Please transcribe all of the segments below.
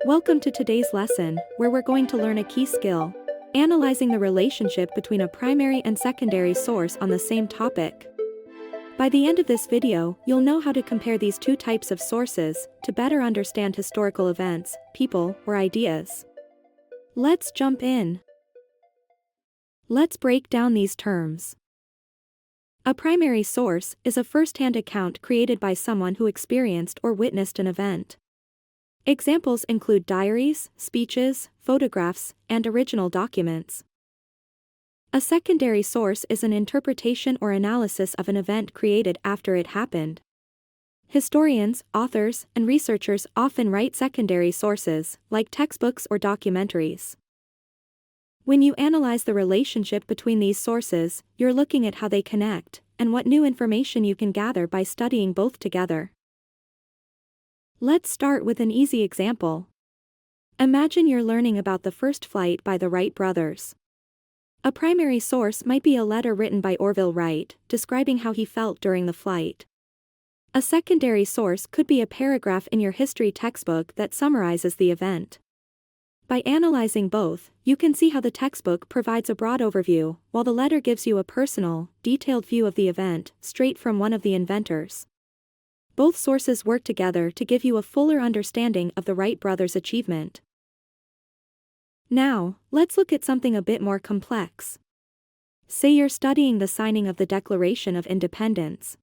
Welcome to today's lesson, where we're going to learn a key skill: analyzing the relationship between a primary and secondary source on the same topic. By the end of this video, you'll know how to compare these two types of sources to better understand historical events, people, or ideas. Let's jump in. Let's break down these terms. A primary source is a first-hand account created by someone who experienced or witnessed an event. Examples include diaries, speeches, photographs, and original documents. A secondary source is an interpretation or analysis of an event created after it happened. Historians, authors, and researchers often write secondary sources, like textbooks or documentaries. When you analyze the relationship between these sources, you're looking at how they connect, and what new information you can gather by studying both together. Let's start with an easy example. Imagine you're learning about the first flight by the Wright brothers. A primary source might be a letter written by Orville Wright, describing how he felt during the flight. A secondary source could be a paragraph in your history textbook that summarizes the event. By analyzing both, you can see how the textbook provides a broad overview, while the letter gives you a personal, detailed view of the event, straight from one of the inventors. Both sources work together to give you a fuller understanding of the Wright brothers' achievement. Now, let's look at something a bit more complex. Say you're studying the signing of the Declaration of Independence.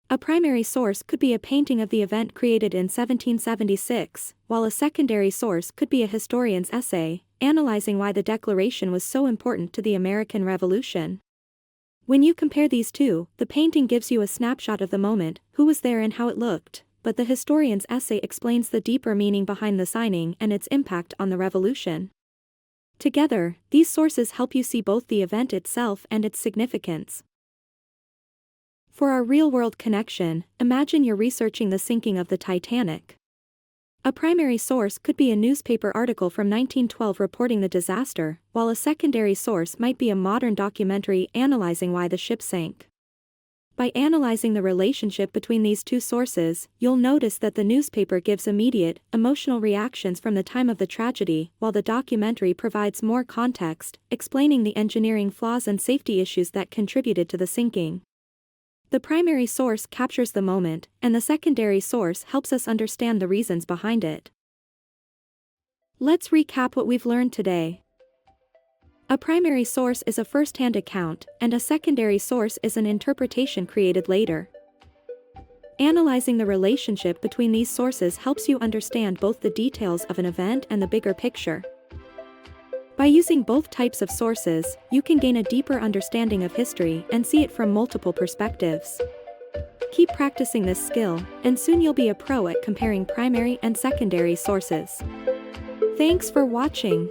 A primary source could be a painting of the event created in 1776, while a secondary source could be a historian's essay, analyzing why the Declaration was so important to the American Revolution. When you compare these two, the painting gives you a snapshot of the moment, who was there and how it looked, but the historian's essay explains the deeper meaning behind the signing and its impact on the revolution. Together, these sources help you see both the event itself and its significance. For our real-world connection, imagine you're researching the sinking of the Titanic. A primary source could be a newspaper article from 1912 reporting the disaster, while a secondary source might be a modern documentary analyzing why the ship sank. By analyzing the relationship between these two sources, you'll notice that the newspaper gives immediate, emotional reactions from the time of the tragedy, while the documentary provides more context, explaining the engineering flaws and safety issues that contributed to the sinking. The primary source captures the moment, and the secondary source helps us understand the reasons behind it. Let's recap what we've learned today. A primary source is a first-hand account, and a secondary source is an interpretation created later. Analyzing the relationship between these sources helps you understand both the details of an event and the bigger picture. By using both types of sources, you can gain a deeper understanding of history and see it from multiple perspectives. Keep practicing this skill, and soon you'll be a pro at comparing primary and secondary sources. Thanks for watching.